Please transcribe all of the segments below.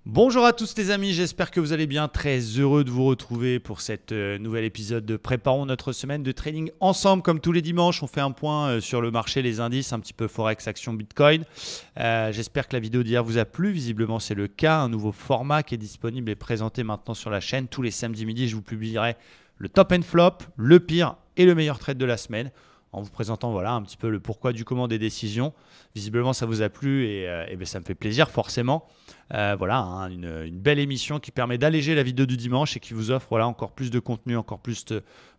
Bonjour à tous les amis, j'espère que vous allez bien. Très heureux de vous retrouver pour cet nouvel épisode de Préparons notre semaine de trading ensemble. Comme tous les dimanches, on fait un point sur le marché, les indices, un petit peu Forex, Action, Bitcoin. J'espère que la vidéo d'hier vous a plu. Visiblement, c'est le cas. Un nouveau format qui est disponible et présenté maintenant sur la chaîne. Tous les samedis midi, je vous publierai le top and flop, le pire et le meilleur trade de la semaine, en vous présentant voilà, un petit peu le pourquoi du comment des décisions. Visiblement, ça vous a plu et ben, ça me fait plaisir forcément. Voilà, hein, une belle émission qui permet d'alléger la vidéo du dimanche et qui vous offre voilà, encore plus de contenu, encore plus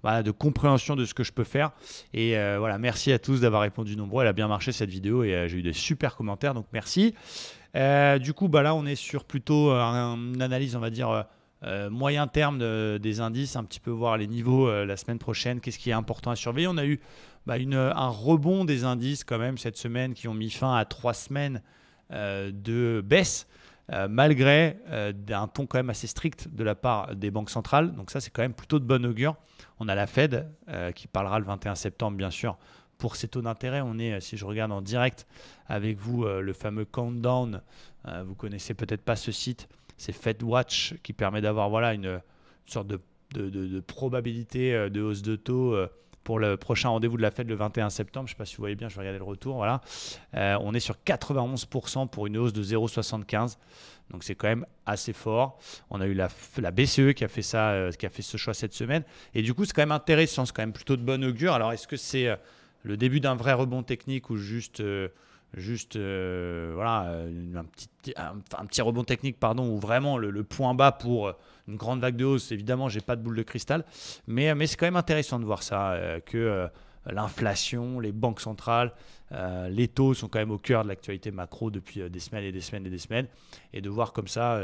voilà, de compréhension de ce que je peux faire. Et voilà, merci à tous d'avoir répondu nombreux. Elle a bien marché cette vidéo et j'ai eu des super commentaires, donc merci. Du coup, bah là, on est sur plutôt une analyse, on va dire, moyen terme des indices, un petit peu voir les niveaux la semaine prochaine, qu'est-ce qui est important à surveiller. On a eu un rebond des indices quand même cette semaine qui ont mis fin à 3 semaines de baisse. Malgré un ton quand même assez strict de la part des banques centrales. Donc ça, c'est quand même plutôt de bon augure. On a la Fed qui parlera le 21 septembre, bien sûr, pour ses taux d'intérêt. On est, si je regarde en direct avec vous, le fameux countdown. Vous connaissez peut-être pas ce site. C'est FedWatch qui permet d'avoir voilà, une sorte de probabilité de hausse de taux pour le prochain rendez-vous de la Fed le 21 septembre. Je ne sais pas si vous voyez bien, je vais regarder le retour. Voilà. On est sur 91% pour une hausse de 0,75. Donc c'est quand même assez fort. On a eu la BCE qui a fait ça, qui a fait ce choix cette semaine. Et du coup, c'est quand même intéressant, c'est quand même plutôt de bon augure. Alors est-ce que c'est le début d'un vrai rebond technique ou juste voilà, un petit rebond technique, pardon, ou vraiment le point bas pour une grande vague de hausse? Évidemment, j'ai pas de boule de cristal, mais c'est quand même intéressant de voir ça, que l'inflation, les banques centrales, les taux sont quand même au cœur de l'actualité macro depuis des semaines et des semaines et des semaines, et de voir comme ça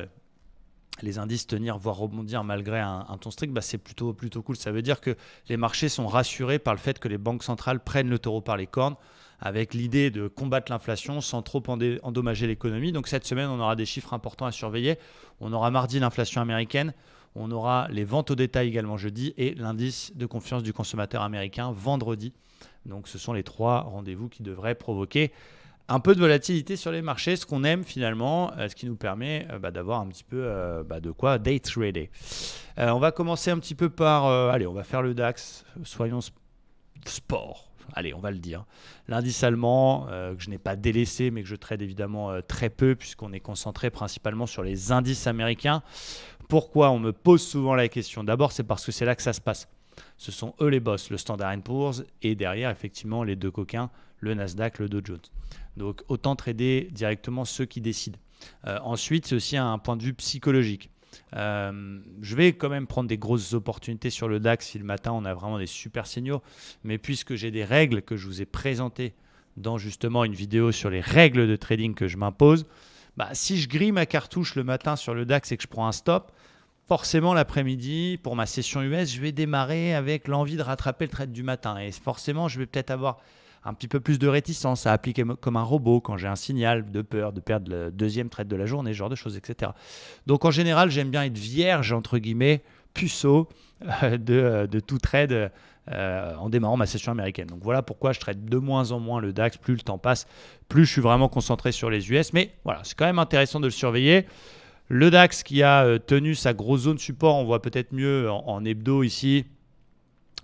les indices tenir, voire rebondir malgré un ton strict, c'est plutôt cool. Ça veut dire que les marchés sont rassurés par le fait que les banques centrales prennent le taureau par les cornes, avec l'idée de combattre l'inflation sans trop endommager l'économie. Donc cette semaine, on aura des chiffres importants à surveiller. On aura mardi l'inflation américaine, on aura les ventes au détail également jeudi et l'indice de confiance du consommateur américain vendredi. Donc ce sont les 3 rendez-vous qui devraient provoquer un peu de volatilité sur les marchés, ce qu'on aime finalement, ce qui nous permet d'avoir un petit peu de quoi day trader. On va commencer un petit peu par, allez, on va faire le DAX, soyons sport. Allez, on va le dire. L'indice allemand, que je n'ai pas délaissé, mais que je trade évidemment très peu, puisqu'on est concentré principalement sur les indices américains. Pourquoi? On me pose souvent la question. D'abord, c'est parce que c'est là que ça se passe. Ce sont eux les boss, le Standard & Poor's, et derrière, effectivement, les deux coquins, le Nasdaq, le Dow Jones. Donc, autant trader directement ceux qui décident. Ensuite, c'est aussi un point de vue psychologique. Je vais quand même prendre des grosses opportunités sur le DAX si le matin on a vraiment des super signaux, mais puisque j'ai des règles que je vous ai présentées dans justement une vidéo sur les règles de trading que je m'impose, si je grille ma cartouche le matin sur le DAX et que je prends un stop, forcément l'après-midi pour ma session US je vais démarrer avec l'envie de rattraper le trade du matin, et forcément je vais peut-être avoir un petit peu plus de réticence à appliquer comme un robot quand j'ai un signal de peur de perdre le deuxième trade de la journée, ce genre de choses, etc. Donc en général, j'aime bien être vierge, entre guillemets, puceau de tout trade en démarrant ma session américaine. Donc voilà pourquoi je trade de moins en moins le DAX. Plus le temps passe, plus je suis vraiment concentré sur les US. Mais voilà, c'est quand même intéressant de le surveiller. Le DAX qui a tenu sa grosse zone support, on voit peut-être mieux en hebdo ici,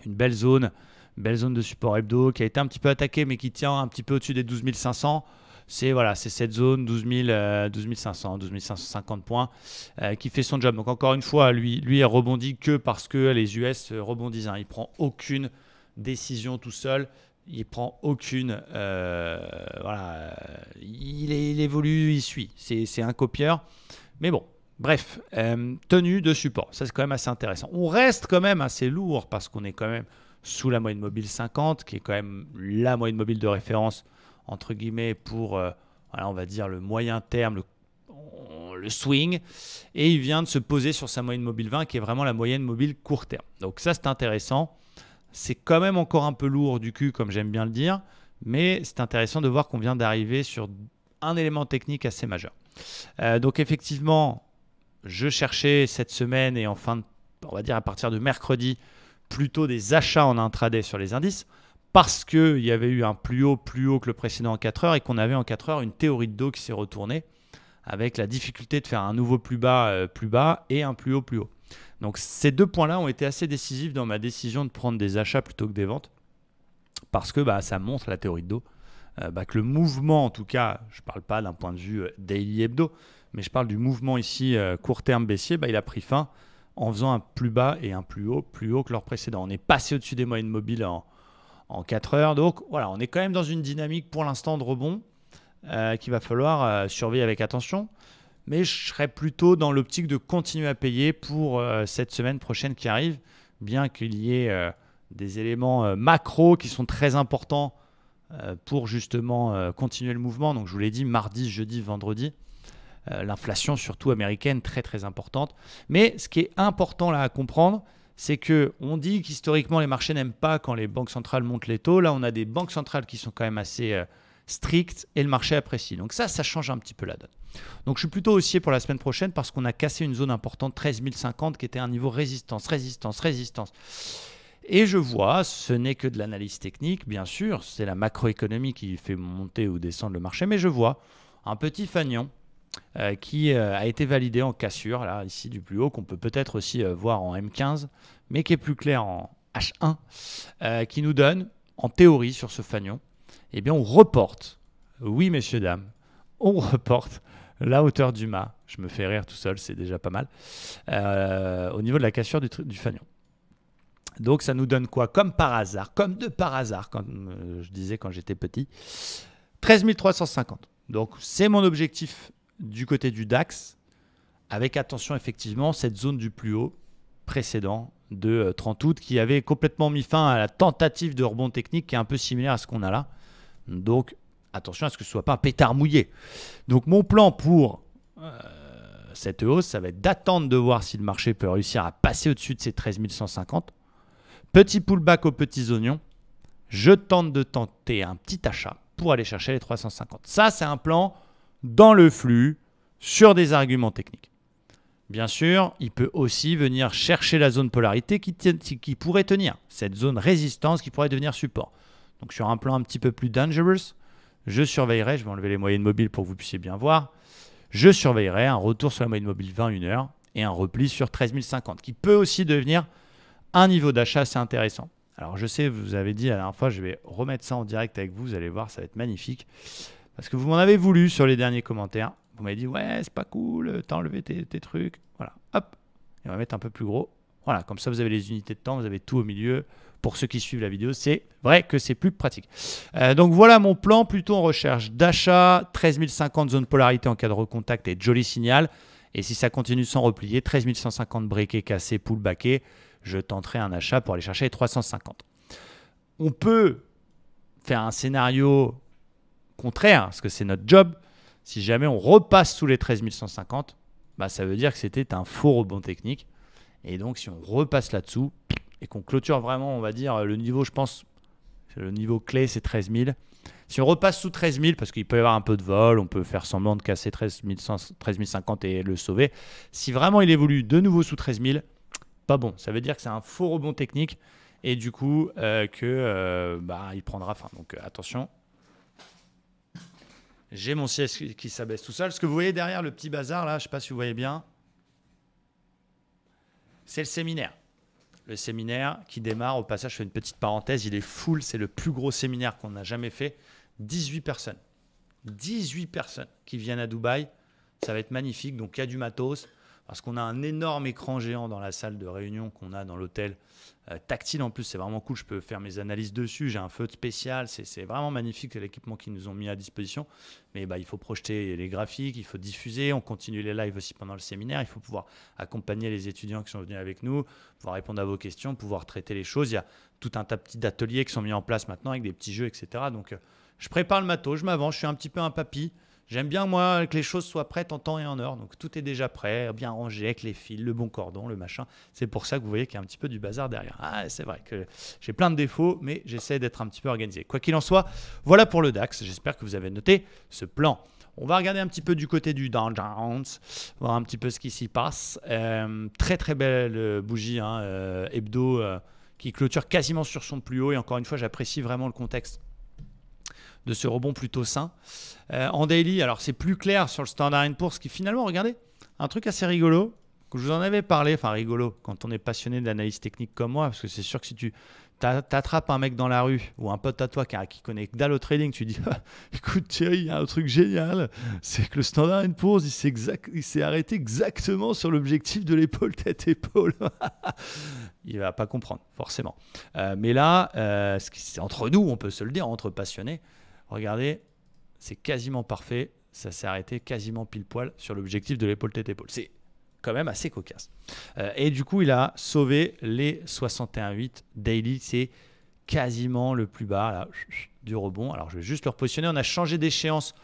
une belle zone de support hebdo qui a été un petit peu attaquée mais qui tient un petit peu au-dessus des 12 500. C'est cette zone 12 500, 12 550 points qui fait son job. Donc encore une fois, lui il rebondit que parce que les US rebondissent. Il ne prend aucune décision tout seul. Il prend aucune... il évolue, il suit. C'est un copieur. Mais bon, bref, tenue de support. Ça, c'est quand même assez intéressant. On reste quand même assez lourd parce qu'on est quand même sous la moyenne mobile 50, qui est quand même la moyenne mobile de référence, entre guillemets, pour, on va dire, le moyen terme, le swing. Et il vient de se poser sur sa moyenne mobile 20, qui est vraiment la moyenne mobile court terme. Donc ça, c'est intéressant. C'est quand même encore un peu lourd du cul, comme j'aime bien le dire, mais c'est intéressant de voir qu'on vient d'arriver sur un élément technique assez majeur. Donc effectivement, je cherchais cette semaine et on va dire à partir de mercredi, plutôt des achats en intraday sur les indices, parce qu'il y avait eu un plus haut que le précédent en 4 heures et qu'on avait en 4 heures une théorie de dos qui s'est retournée avec la difficulté de faire un nouveau plus bas et un plus haut plus haut. Donc ces deux points-là ont été assez décisifs dans ma décision de prendre des achats plutôt que des ventes, parce que ça montre la théorie de dos, que le mouvement, en tout cas, je ne parle pas d'un point de vue daily hebdo, mais je parle du mouvement ici court terme baissier, il a pris fin en faisant un plus bas et un plus haut que leur précédent. On est passé au-dessus des moyennes mobiles en 4 heures. Donc voilà, on est quand même dans une dynamique pour l'instant de rebond qu'il va falloir surveiller avec attention. Mais je serais plutôt dans l'optique de continuer à payer pour cette semaine prochaine qui arrive, bien qu'il y ait des éléments macro qui sont très importants pour justement continuer le mouvement. Donc je vous l'ai dit, mardi, jeudi, vendredi. L'inflation surtout américaine très très importante. Mais ce qui est important là à comprendre, c'est qu'on dit qu'historiquement les marchés n'aiment pas quand les banques centrales montent les taux. Là on a des banques centrales qui sont quand même assez strictes et le marché apprécie. Donc ça change un petit peu la donne. Donc je suis plutôt haussier pour la semaine prochaine parce qu'on a cassé une zone importante, 13 050, qui était un niveau résistance. Et je vois, ce n'est que de l'analyse technique, bien sûr, c'est la macroéconomie qui fait monter ou descendre le marché, mais je vois un petit fanion qui a été validé en cassure, là, ici du plus haut, qu'on peut peut-être aussi voir en M15, mais qui est plus clair en H1, qui nous donne, en théorie, sur ce fanion, eh bien, on reporte, oui, messieurs, dames, on reporte la hauteur du mât. Je me fais rire tout seul, c'est déjà pas mal, au niveau de la cassure du fanion. Donc, ça nous donne quoi? Comme par hasard, comme de par hasard, comme je disais quand j'étais petit, 13 350. Donc, c'est mon objectif du côté du DAX, avec attention effectivement cette zone du plus haut précédent de 30 août qui avait complètement mis fin à la tentative de rebond technique qui est un peu similaire à ce qu'on a là. Donc attention à ce que ce ne soit pas un pétard mouillé. Donc mon plan pour cette hausse, ça va être d'attendre de voir si le marché peut réussir à passer au-dessus de ces 13 150. Petit pullback aux petits oignons. Je tente de tenter un petit achat pour aller chercher les 350. Ça, c'est un plan dans le flux sur des arguments techniques. Bien sûr, il peut aussi venir chercher la zone polarité qui pourrait tenir, cette zone résistance qui pourrait devenir support. Donc sur un plan un petit peu plus dangerous, je surveillerai, je vais enlever les moyennes mobiles pour que vous puissiez bien voir, je surveillerai un retour sur la moyenne mobile 20 1 heure et un repli sur 13 050 qui peut aussi devenir un niveau d'achat assez intéressant. Alors je sais, vous avez dit la dernière fois, je vais remettre ça en direct avec vous, vous allez voir, ça va être magnifique. Parce que vous m'en avez voulu sur les derniers commentaires. Vous m'avez dit, ouais, c'est pas cool, t'as enlevé tes trucs. Voilà, hop, et on va mettre un peu plus gros. Voilà, comme ça, vous avez les unités de temps, vous avez tout au milieu. Pour ceux qui suivent la vidéo, c'est vrai que c'est plus pratique. Donc voilà mon plan, plutôt en recherche d'achat, 13 050 zone polarité en cas de recontact et joli signal. Et si ça continue sans replier, 13 150 breaké, cassé, pullbacké, je tenterai un achat pour aller chercher les 350. On peut faire un scénario contraire, parce que c'est notre job. Si jamais on repasse sous les 13 150, ça veut dire que c'était un faux rebond technique. Et donc, si on repasse là-dessous et qu'on clôture vraiment, on va dire, le niveau, je pense, le niveau clé, c'est 13 000. Si on repasse sous 13 000, parce qu'il peut y avoir un peu de vol, on peut faire semblant de casser 13 050 et le sauver. Si vraiment il évolue de nouveau sous 13 000, pas bon. Ça veut dire que c'est un faux rebond technique et du coup, il prendra fin. Donc, attention. J'ai mon siège qui s'abaisse tout seul. Ce que vous voyez derrière le petit bazar, là, je ne sais pas si vous voyez bien, c'est le séminaire. Le séminaire qui démarre, au passage, je fais une petite parenthèse, il est full, c'est le plus gros séminaire qu'on a jamais fait. 18 personnes. 18 personnes qui viennent à Dubaï. Ça va être magnifique. Donc, il y a du matos. Parce qu'on a un énorme écran géant dans la salle de réunion qu'on a dans l'hôtel. Tactile en plus, c'est vraiment cool. Je peux faire mes analyses dessus. J'ai un feu spécial. C'est vraiment magnifique l'équipement qu'ils nous ont mis à disposition. Mais il faut projeter les graphiques, il faut diffuser. On continue les lives aussi pendant le séminaire. Il faut pouvoir accompagner les étudiants qui sont venus avec nous, pouvoir répondre à vos questions, pouvoir traiter les choses. Il y a tout un tas de petits ateliers qui sont mis en place maintenant avec des petits jeux, etc. Donc, je prépare le matos, je m'avance. Je suis un petit peu un papy. J'aime bien, moi, que les choses soient prêtes en temps et en heure. Donc, tout est déjà prêt, bien rangé, avec les fils, le bon cordon, le machin. C'est pour ça que vous voyez qu'il y a un petit peu du bazar derrière. Ah, c'est vrai que j'ai plein de défauts, mais j'essaie d'être un petit peu organisé. Quoi qu'il en soit, voilà pour le DAX. J'espère que vous avez noté ce plan. On va regarder un petit peu du côté du Dow Jones, voir un petit peu ce qui s'y passe. Très, très belle bougie hebdo qui clôture quasiment sur son plus haut. Et encore une fois, j'apprécie vraiment le contexte de ce rebond plutôt sain. En daily, alors c'est plus clair sur le Standard & Poor's qui finalement, regardez, un truc assez rigolo, que je vous en avais parlé, enfin rigolo, quand on est passionné de l'analyse technique comme moi, parce que c'est sûr que si tu t'attrapes un mec dans la rue ou un pote à toi qui connaît que dalle au trading, tu dis écoute Thierry, il y a un truc génial, c'est que le Standard & Poor's il s'est arrêté exactement sur l'objectif de l'épaule tête-épaule. Il va pas comprendre forcément. Mais là, c'est entre nous, on peut se le dire, entre passionnés, regardez, c'est quasiment parfait, ça s'est arrêté quasiment pile poil sur l'objectif de l'épaule tête-épaule. C'est quand même assez cocasse. Et du coup, il a sauvé les 61,8 daily. C'est quasiment le plus bas là, du rebond. Alors, je vais juste le repositionner. On a changé d'échéance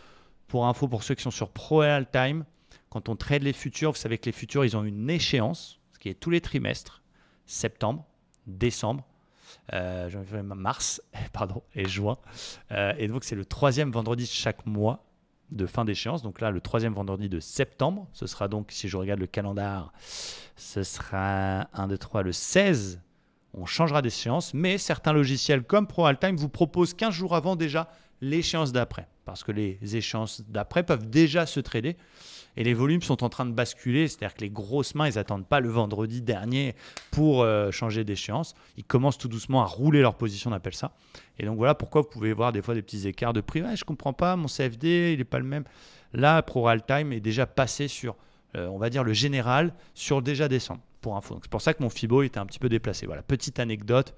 pour info pour ceux qui sont sur Pro Real Time. Quand on trade les futurs, vous savez que les futurs, ils ont une échéance, ce qui est tous les trimestres, septembre, décembre, mars et juin. Et donc, c'est le 3e vendredi de chaque mois de fin d'échéance. Donc là, le 3e vendredi de septembre, ce sera donc, si je regarde le calendrier, ce sera 1, 2, 3, le 16. On changera d'échéance, mais certains logiciels comme ProAltime vous proposent 15 jours avant déjà l'échéance d'après, parce que les échéances d'après peuvent déjà se trader et les volumes sont en train de basculer, c'est-à-dire que les grosses mains, ils n'attendent pas le vendredi dernier pour changer d'échéance. Ils commencent tout doucement à rouler leur position, on appelle ça. Et donc voilà pourquoi vous pouvez voir des fois des petits écarts de prix. Je ne comprends pas, mon CFD, il n'est pas le même. Là, ProAltime est déjà passé sur, on va dire, le général sur déjà décembre. Pour info. Donc c'est pour ça que mon Fibo était un petit peu déplacé. Voilà, petite anecdote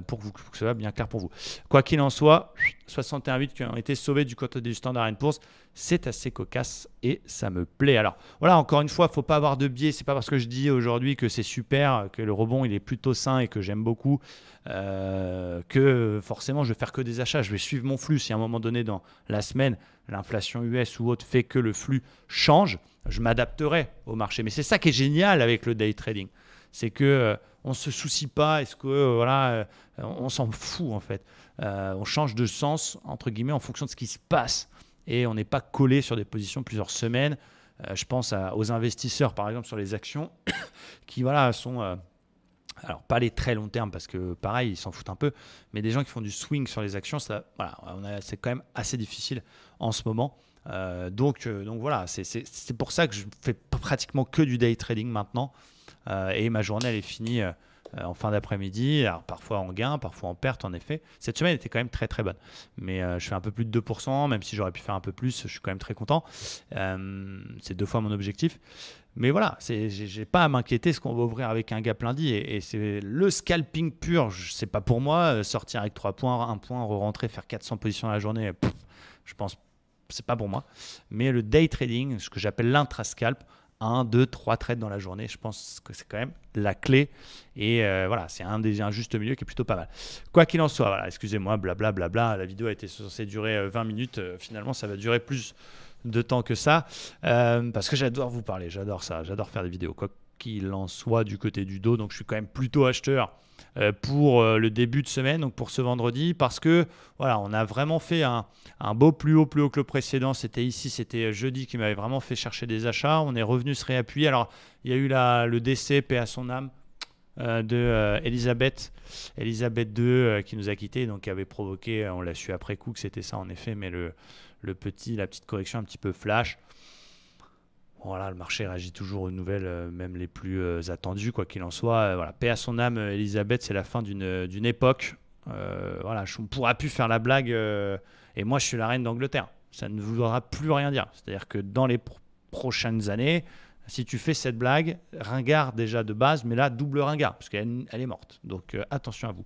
pour que ce soit bien clair pour vous. Quoi qu'il en soit, 61,8 qui ont été sauvés du côté du Standard & Poor's, c'est assez cocasse et ça me plaît. Alors voilà, encore une fois, il ne faut pas avoir de biais. C'est pas parce que je dis aujourd'hui que c'est super, que le rebond il est plutôt sain et que j'aime beaucoup, que forcément je vais faire que des achats. Je vais suivre mon flux. Si à un moment donné dans la semaine, l'inflation US ou autre fait que le flux change, je m'adapterai au marché. Mais c'est ça qui est génial avec le day trading. C'est que on ne se soucie pas, est-ce que on s'en fout en fait. On change de sens entre guillemets en fonction de ce qui se passe et on n'est pas collé sur des positions plusieurs semaines. Je pense aux investisseurs par exemple sur les actions qui sont alors pas les très long terme parce que pareil ils s'en foutent un peu, mais des gens qui font du swing sur les actions, c'est quand même assez difficile en ce moment. Donc voilà, c'est pour ça que je fais pratiquement que du day trading maintenant et ma journée elle est finie en fin d'après-midi, alors parfois en gain, parfois en perte en effet. Cette semaine était quand même très très bonne, mais je fais un peu plus de 2%, même si j'aurais pu faire un peu plus, je suis quand même très content. C'est 2 fois mon objectif. Mais voilà, j'ai pas à m'inquiéter ce qu'on va ouvrir avec un gap lundi et c'est le scalping pur, c'est pas pour moi, sortir avec 3 points, 1 point, re-rentrer, faire 400 positions à la journée, je pense c'est pas pour moi. Mais le day trading, ce que j'appelle l'intra-scalp, 1, 2, 3 trades dans la journée, je pense que c'est quand même la clé. Et voilà, c'est un juste milieu qui est plutôt pas mal. Quoi qu'il en soit, voilà, excusez-moi, blablabla, la vidéo a été censée durer 20 minutes. Finalement, ça va durer plus de temps que ça. Parce que j'adore vous parler, j'adore ça, j'adore faire des vidéos. Quoi qu'il en soit du côté du dos, donc je suis quand même plutôt acheteur pour le début de semaine, donc pour ce vendredi, parce que voilà, on a vraiment fait un beau plus haut que le précédent. C'était jeudi qui m'avait vraiment fait chercher des achats. On est revenu se réappuyer. Alors, il y a eu le décès, paix à son âme, de Elisabeth II qui nous a quittés, donc qui avait provoqué, on l'a su après coup que c'était ça en effet, mais la petite correction un petit peu flash. Voilà, le marché réagit toujours aux nouvelles, même les plus attendues, quoi qu'il en soit. Voilà, paix à son âme, Elisabeth, c'est la fin d'une époque. Voilà, on ne pourra plus faire la blague. Et moi, je suis la reine d'Angleterre. Ça ne voudra plus rien dire. C'est-à-dire que dans les prochaines années, si tu fais cette blague, ringard déjà de base, mais là, double ringard, parce qu'elle est morte. Donc, attention à vous.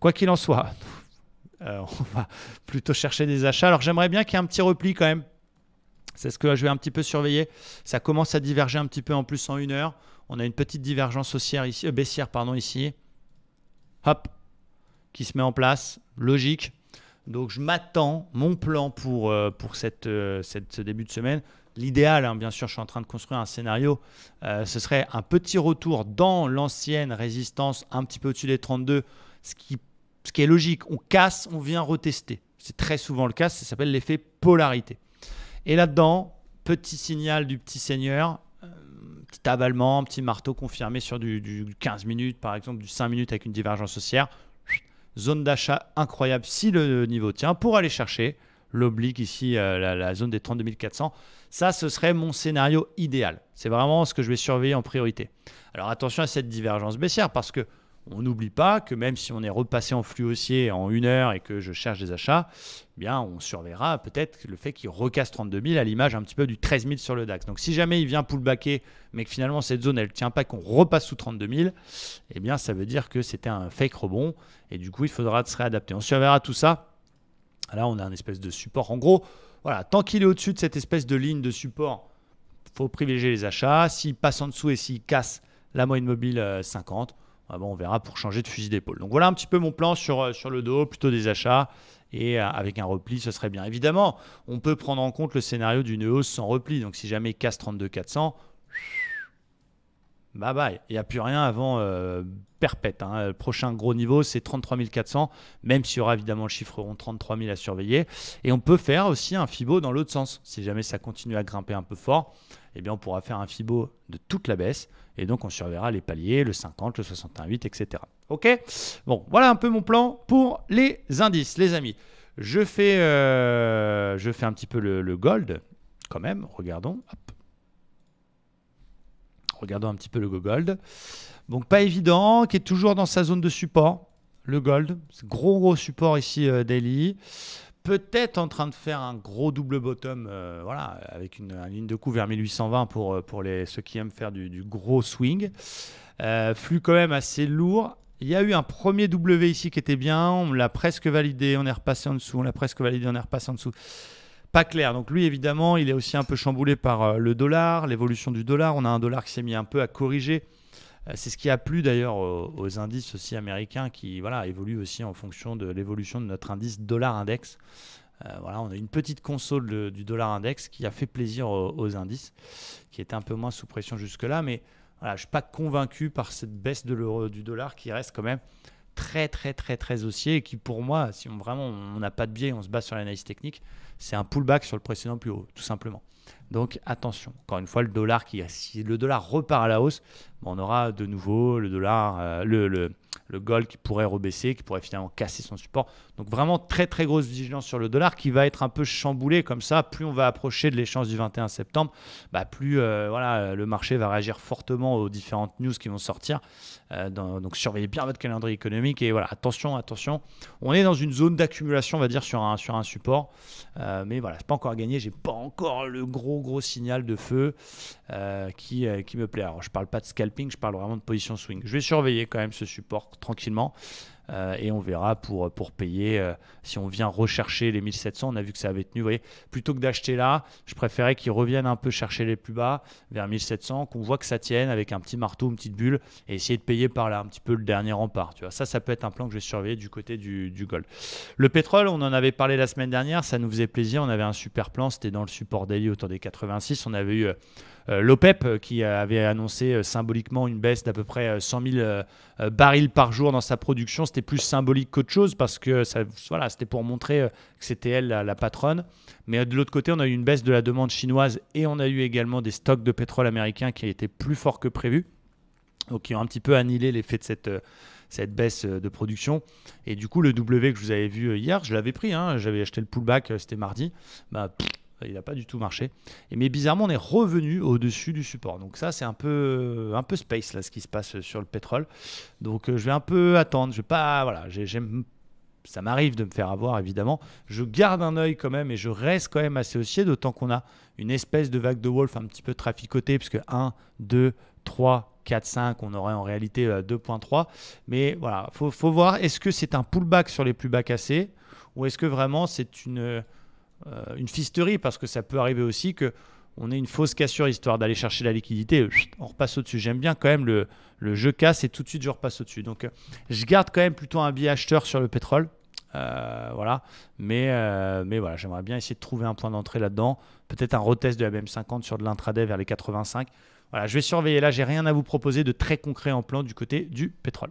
Quoi qu'il en soit, on va plutôt chercher des achats. Alors, j'aimerais bien qu'il y ait un petit repli quand même. C'est ce que je vais un petit peu surveiller. Ça commence à diverger un petit peu en plus en 1 heure. On a une petite divergence baissière ici. Hop, qui se met en place. Logique. Donc, je m'attends, mon plan pour ce début de semaine. L'idéal, bien sûr, je suis en train de construire un scénario. Ce serait un petit retour dans l'ancienne résistance, un petit peu au-dessus des 32. Ce qui est logique. On casse, on vient retester. C'est très souvent le cas. Ça s'appelle l'effet polarité. Et là-dedans, petit signal du petit seigneur, petit avalement, petit marteau confirmé sur du 15 minutes, par exemple, du 5 minutes avec une divergence haussière. zone d'achat incroyable si le niveau tient pour aller chercher l'oblique ici, la zone des 32 400. Ça, ce serait mon scénario idéal. C'est vraiment ce que je vais surveiller en priorité. Alors attention à cette divergence baissière parce que on n'oublie pas que même si on est repassé en flux haussier en 1 heure et que je cherche des achats, eh bien on surveillera peut-être le fait qu'il recasse 32 000 à l'image un petit peu du 13 000 sur le DAX. Donc si jamais il vient pullbacker, mais que finalement cette zone elle ne tient pas, qu'on repasse sous 32 000, eh bien ça veut dire que c'était un fake rebond et du coup il faudra se réadapter. On surveillera tout ça. Là on a un espèce de support. En gros, voilà, tant qu'il est au-dessus de cette espèce de ligne de support, il faut privilégier les achats. S'il passe en dessous et s'il casse la moyenne mobile 50, on verra pour changer de fusil d'épaule. Donc voilà un petit peu mon plan sur le dos, plutôt des achats et avec un repli, ce serait bien. Évidemment, on peut prendre en compte le scénario d'une hausse sans repli. Donc si jamais il casse 32 400, bye bye, il n'y a plus rien avant perpète. Le prochain gros niveau, c'est 33 400, même s'il y aura évidemment le chiffre rond 33 000 à surveiller. Et on peut faire aussi un Fibo dans l'autre sens. Si jamais ça continue à grimper un peu fort, eh bien on pourra faire un Fibo de toute la baisse. Et donc, on surveillera les paliers, le 50, le 61,8, etc. OK? Bon, voilà un peu mon plan pour les indices, les amis. Je fais un petit peu le gold, quand même. Regardons. Hop. Regardons un petit peu le gold. Donc, pas évident, qui est toujours dans sa zone de support. Le gold, gros support ici, daily. Peut-être en train de faire un gros double bottom, voilà, avec une ligne de coup vers 1820 pour ceux qui aiment faire du gros swing. Flux quand même assez lourd. Il y a eu un premier W ici qui était bien. On l'a presque validé, on est repassé en dessous. On l'a presque validé, on est repassé en dessous. Pas clair. Donc lui, évidemment, il est aussi un peu chamboulé par le dollar, l'évolution du dollar. On a un dollar qui s'est mis un peu à corriger. C'est ce qui a plu d'ailleurs aux indices aussi américains qui évoluent aussi en fonction de l'évolution de notre indice dollar index. On a une petite console du dollar index qui a fait plaisir aux indices, qui était un peu moins sous pression jusque-là. Mais voilà, je ne suis pas convaincu par cette baisse du dollar qui reste quand même très haussier et qui pour moi, si on n'a pas de biais, on se base sur l'analyse technique, c'est un pullback sur le précédent plus haut, tout simplement. Donc attention, encore une fois, si le dollar repart à la hausse, on aura de nouveau le dollar, le gold qui pourrait rebaisser, qui pourrait finalement casser son support. Donc vraiment très grosse vigilance sur le dollar qui va être un peu chamboulé comme ça. Plus on va approcher de l'échéance du 21 septembre, plus le marché va réagir fortement aux différentes news qui vont sortir. Donc surveillez bien votre calendrier économique et voilà, attention. On est dans une zone d'accumulation, on va dire, sur un support. Mais voilà, c'est pas encore gagné. J'ai pas encore le gros signal de feu qui me plaît. Alors je parle pas de scalping, je parle vraiment de position swing. Je vais surveiller quand même ce support tranquillement. Et on verra pour payer si on vient rechercher les 1700. On a vu que ça avait tenu. Vous voyez, plutôt que d'acheter là, je préférais qu'ils reviennent un peu chercher les plus bas vers 1700, qu'on voit que ça tienne avec un petit marteau, une petite bulle et essayer de payer par là un petit peu le dernier rempart. Tu vois, ça peut être un plan que je vais surveiller du côté du gold. Le pétrole, on en avait parlé la semaine dernière, ça nous faisait plaisir. On avait un super plan, c'était dans le support daily autour des 86. On avait eu l'OPEP qui avait annoncé symboliquement une baisse d'à peu près 100 000 barils par jour dans sa production. C'était plus symbolique qu'autre chose parce que c'était pour montrer que c'était elle la patronne. Mais de l'autre côté, on a eu une baisse de la demande chinoise et on a eu également des stocks de pétrole américains qui étaient plus forts que prévu. Donc qui ont un petit peu annihilé l'effet de cette baisse de production. Et du coup, le W que je vous avais vu hier, je l'avais pris. J'avais acheté le pullback, c'était mardi. Il n'a pas du tout marché. Mais bizarrement, on est revenu au-dessus du support. Donc ça, c'est un peu space là, ce qui se passe sur le pétrole. Donc je vais un peu attendre. Je vais pas, ça m'arrive de me faire avoir, évidemment. Je garde un œil quand même et je reste quand même assez haussier, d'autant qu'on a une espèce de vague de Wolf un petit peu traficotée, puisque 1, 2, 3, 4, 5, on aurait en réalité 2.3. Mais voilà, faut voir, est-ce que c'est un pullback sur les plus bas cassés ou est-ce que vraiment c'est une fisterie, parce que ça peut arriver aussi qu'on ait une fausse cassure histoire d'aller chercher la liquidité, on repasse au-dessus. J'aime bien quand même le jeu casse et tout de suite je repasse au-dessus. Donc je garde quand même plutôt un biais acheteur sur le pétrole. Mais voilà, j'aimerais bien essayer de trouver un point d'entrée là-dedans. Peut-être un retest de la BM50 sur de l'intraday vers les 85. Voilà, je vais surveiller là. J'ai rien à vous proposer de très concret en plan du côté du pétrole.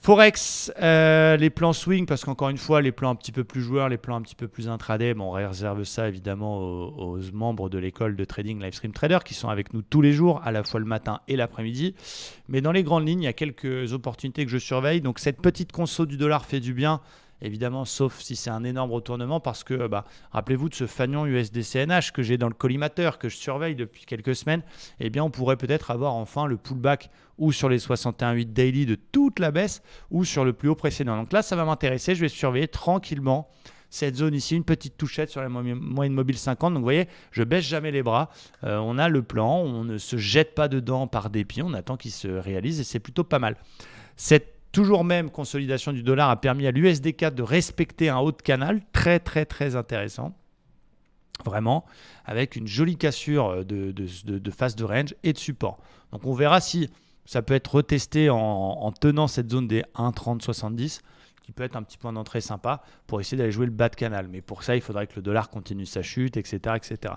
Forex, les plans swing, parce qu'encore une fois, les plans un petit peu plus joueurs, les plans un petit peu plus intraday, bon, on réserve ça évidemment aux membres de l'école de trading Livestream Trader qui sont avec nous tous les jours, à la fois le matin et l'après-midi. Mais dans les grandes lignes, il y a quelques opportunités que je surveille. Donc cette petite conso du dollar fait du bien, évidemment, sauf si c'est un énorme retournement, parce que rappelez-vous de ce fanion USD-CNH que j'ai dans le collimateur, que je surveille depuis quelques semaines. Eh bien, on pourrait peut-être avoir enfin le pullback ou sur les 61,8 daily de toute la baisse ou sur le plus haut précédent. Donc là, ça va m'intéresser. Je vais surveiller tranquillement cette zone ici, une petite touchette sur la moyenne mobile 50. Donc vous voyez, je baisse jamais les bras. On a le plan, on ne se jette pas dedans par dépit. On attend qu'il se réalise et c'est plutôt pas mal. Cette toujours même consolidation du dollar a permis à l'USD4 de respecter un haut de canal très très très intéressant. Vraiment, avec une jolie cassure de phase de range et de support. Donc on verra si ça peut être retesté en tenant cette zone des 1,3070 qui peut être un petit point d'entrée sympa pour essayer d'aller jouer le bas de canal. Mais pour ça, il faudrait que le dollar continue sa chute, etc. etc.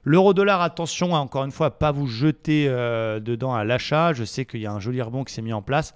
L'euro-dollar, attention, encore une fois, à ne pas vous jeter dedans à l'achat. Je sais qu'il y a un joli rebond qui s'est mis en place.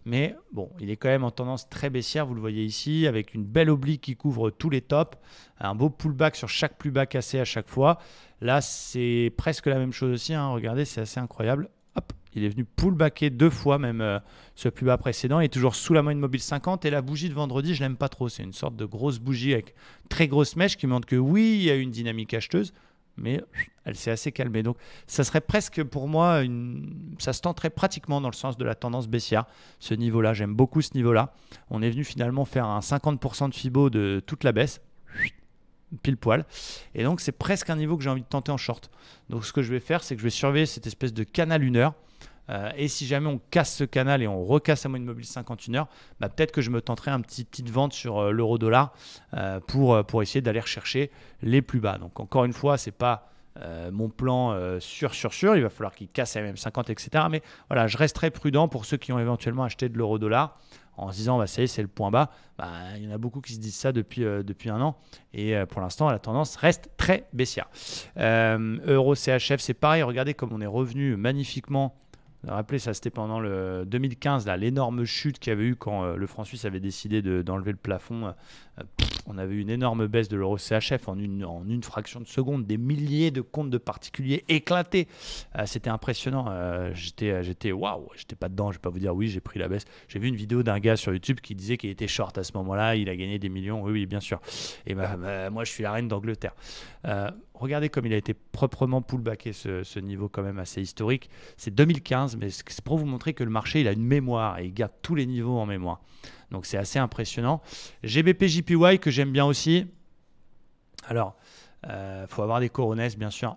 Mais bon, il est quand même en tendance très baissière, vous le voyez ici, avec une belle oblique qui couvre tous les tops. Un beau pullback sur chaque plus bas cassé à chaque fois. Là, c'est presque la même chose aussi. Hein. Regardez, c'est assez incroyable. Hop, il est venu pullbacker 2 fois, même ce plus bas précédent. Il est toujours sous la moyenne mobile 50. Et la bougie de vendredi, je ne l'aime pas trop. C'est une sorte de grosse bougie avec très grosse mèche qui montre que oui, il y a eu une dynamique acheteuse. Mais elle s'est assez calmée. Donc, ça serait presque pour moi, ça se tenterait pratiquement dans le sens de la tendance baissière, ce niveau-là. J'aime beaucoup ce niveau-là. On est venu finalement faire un 50% de Fibo de toute la baisse, pile poil. Et donc, c'est presque un niveau que j'ai envie de tenter en short. Donc, ce que je vais faire, c'est que je vais surveiller cette espèce de canal 1 heure. Et si jamais on casse ce canal et on recasse la moyenne mobile 51 heures, peut-être que je me tenterai une petite vente sur l'euro-dollar pour essayer d'aller rechercher les plus bas. Donc encore une fois, ce n'est pas mon plan sûr. Il va falloir qu'il casse la MM50, etc. Mais voilà, je resterai prudent pour ceux qui ont éventuellement acheté de l'euro-dollar en se disant ça y est, c'est le point bas. Il y en a beaucoup qui se disent ça depuis un an. Et pour l'instant, la tendance reste très baissière. Euro-CHF, c'est pareil. Regardez comme on est revenu magnifiquement. Vous vous rappelez, ça c'était pendant le 2015, l'énorme chute qu'il y avait eu quand le franc suisse avait décidé d'enlever le plafond. On avait eu une énorme baisse de l'euro CHF en une fraction de seconde, des milliers de comptes de particuliers éclatés. C'était impressionnant. J'étais waouh, j'étais pas dedans. Je vais pas vous dire oui, j'ai pris la baisse. J'ai vu une vidéo d'un gars sur YouTube qui disait qu'il était short à ce moment-là. Il a gagné des millions. Oui, bien sûr. Et moi, je suis la reine d'Angleterre. Regardez comme il a été proprement pullbacké ce niveau quand même assez historique. C'est 2015, mais c'est pour vous montrer que le marché il a une mémoire et il garde tous les niveaux en mémoire. Donc c'est assez impressionnant. GBP JPY que j'aime bien aussi. Alors, faut avoir des coronesses bien sûr.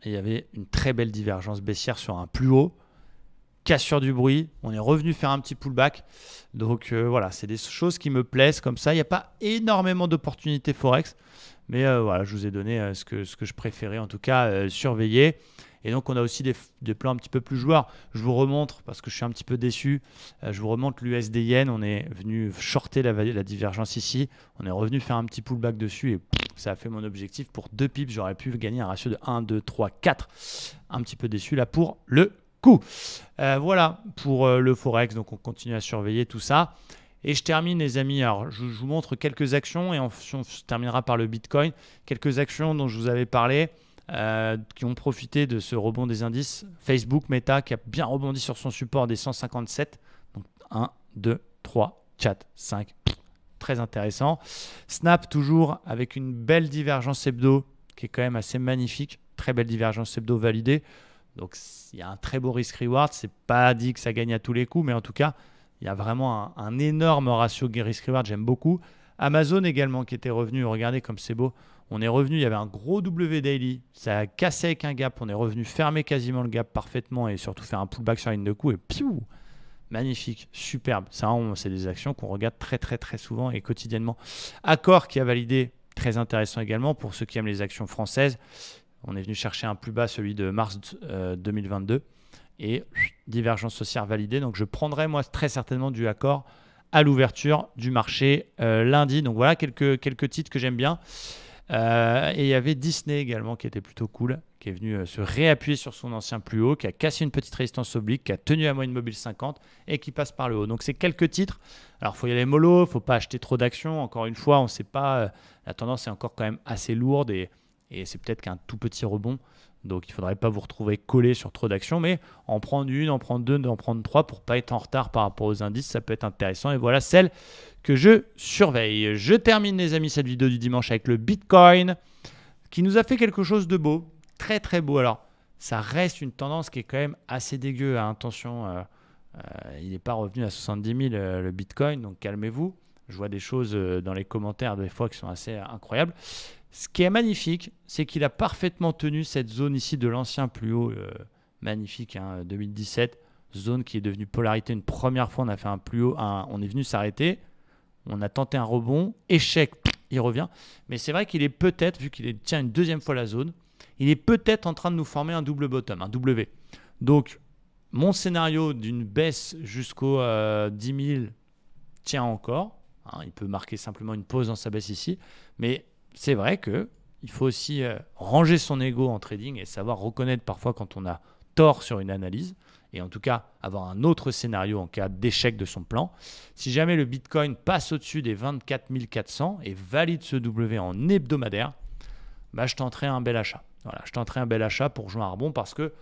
Et il y avait une très belle divergence baissière sur un plus haut. Cassure du bruit. On est revenu faire un petit pullback. Donc voilà, c'est des choses qui me plaisent comme ça. Il n'y a pas énormément d'opportunités Forex. Mais voilà, je vous ai donné ce que je préférais, en tout cas, surveiller. Et donc, on a aussi des plans un petit peu plus joueurs. Je vous remontre, parce que je suis un petit peu déçu, je vous remonte l'USD Yen. On est venu shorter la divergence ici. On est revenu faire un petit pullback dessus et ça a fait mon objectif. Pour 2 pips, j'aurais pu gagner un ratio de 1, 2, 3, 4. Un petit peu déçu là pour le coup. Voilà pour le Forex. Donc, on continue à surveiller tout ça. Et je termine les amis, alors je vous montre quelques actions et on terminera par le Bitcoin. Quelques actions dont je vous avais parlé qui ont profité de ce rebond des indices. Facebook, Meta qui a bien rebondi sur son support des 157. Donc 1, 2, 3, 4, 5. Très intéressant. Snap toujours avec une belle divergence hebdo qui est quand même assez magnifique. Très belle divergence hebdo validée. Donc il y a un très beau risk-reward. C'est pas dit que ça gagne à tous les coups, mais en tout cas, il y a vraiment un énorme ratio risk-reward, j'aime beaucoup. Amazon également qui était revenu, regardez comme c'est beau. On est revenu, il y avait un gros W daily, ça a cassé avec un gap, on est revenu fermer quasiment le gap parfaitement et surtout faire un pullback sur la ligne de coup et piou, magnifique, superbe. Ça, c'est des actions qu'on regarde très très très souvent et quotidiennement. Accor qui a validé, très intéressant également pour ceux qui aiment les actions françaises. On est venu chercher un plus bas, celui de mars 2022. Et divergence haussière validée. Donc, je prendrai moi très certainement du Accor à l'ouverture du marché lundi. Donc, voilà quelques titres que j'aime bien. Et il y avait Disney également qui était plutôt cool, qui est venu se réappuyer sur son ancien plus haut, qui a cassé une petite résistance oblique, qui a tenu à moyenne mobile 50 et qui passe par le haut. Donc c'est quelques titres. Alors il faut y aller mollo, il ne faut pas acheter trop d'actions. Encore une fois, on ne sait pas, la tendance est encore quand même assez lourde et c'est peut-être qu'un tout petit rebond. Donc il ne faudrait pas vous retrouver collé sur trop d'actions, mais en prendre une, en prendre deux, en prendre trois pour ne pas être en retard par rapport aux indices, ça peut être intéressant. Et voilà celle que je surveille. Je termine les amis cette vidéo du dimanche avec le Bitcoin qui nous a fait quelque chose de beau. Très très beau. Alors ça reste une tendance qui est quand même assez dégueu. Attention, il n'est pas revenu à 70 000 le Bitcoin, donc calmez-vous. Je vois des choses dans les commentaires des fois qui sont assez incroyables. Ce qui est magnifique, c'est qu'il a parfaitement tenu cette zone ici de l'ancien plus haut, magnifique, 2017, zone qui est devenue polarité une première fois. On a fait un plus haut, on est venu s'arrêter, on a tenté un rebond, échec, il revient. Mais c'est vrai qu'il est peut-être, vu qu'il tient une deuxième fois la zone, il est peut-être en train de nous former un double bottom, un W. Donc, mon scénario d'une baisse jusqu'au 10 000 tient encore. Il peut marquer simplement une pause dans sa baisse ici. Mais c'est vrai qu'il faut aussi ranger son ego en trading et savoir reconnaître parfois quand on a tort sur une analyse. Et en tout cas, avoir un autre scénario en cas d'échec de son plan. Si jamais le Bitcoin passe au-dessus des 24 400 et valide ce W en hebdomadaire, bah, je tenterai un bel achat. Voilà, je tenterai un bel achat pour jouer un rebond parce que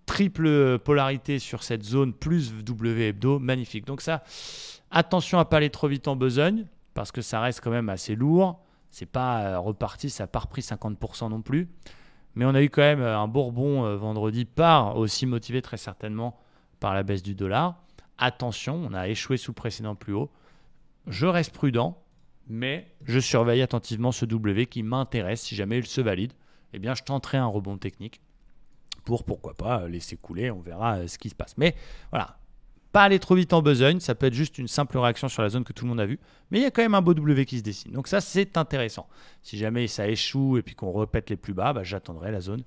triple polarité sur cette zone plus W hebdo, magnifique. Donc ça, attention à ne pas aller trop vite en besogne parce que ça reste quand même assez lourd. C'est pas reparti, ça n'a pas repris 50% non plus. Mais on a eu quand même un beau rebond vendredi, aussi motivé très certainement par la baisse du dollar. Attention, on a échoué sous le précédent plus haut. Je reste prudent, mais je surveille attentivement ce W qui m'intéresse. Si jamais il se valide, eh bien, je tenterai un rebond technique pour, pourquoi pas, laisser couler. On verra ce qui se passe. Mais voilà, pas aller trop vite en besogne. Ça peut être juste une simple réaction sur la zone que tout le monde a vue. Mais il y a quand même un beau W qui se dessine. Donc ça, c'est intéressant. Si jamais ça échoue et puis qu'on répète les plus bas, bah, j'attendrai la zone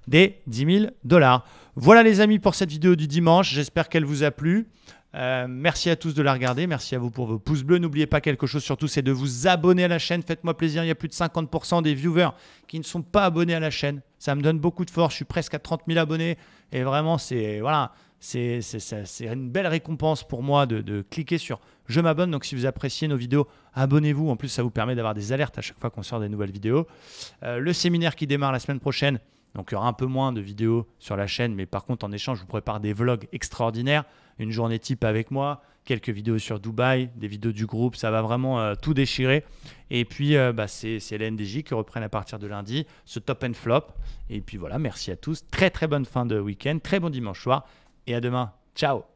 des 10 000 $. Voilà les amis pour cette vidéo du dimanche. J'espère qu'elle vous a plu. Merci à tous de la regarder. Merci à vous pour vos pouces bleus. N'oubliez pas quelque chose surtout, c'est de vous abonner à la chaîne. Faites-moi plaisir. Il y a plus de 50% des viewers qui ne sont pas abonnés à la chaîne. Ça me donne beaucoup de force. Je suis presque à 30 000 abonnés. Et vraiment, c'est une belle récompense pour moi de cliquer sur « Je m'abonne ». Donc, si vous appréciez nos vidéos, abonnez-vous. En plus, ça vous permet d'avoir des alertes à chaque fois qu'on sort des nouvelles vidéos. Le séminaire qui démarre la semaine prochaine. Donc, il y aura un peu moins de vidéos sur la chaîne. Mais par contre, en échange, je vous prépare des vlogs extraordinaires. Une journée type avec moi, quelques vidéos sur Dubaï, des vidéos du groupe. Ça va vraiment tout déchirer. Et puis, c'est les NDJ qui reprennent à partir de lundi ce top and flop. Et puis voilà, merci à tous. Très, très bonne fin de week-end. Très bon dimanche soir. Et à demain. Ciao.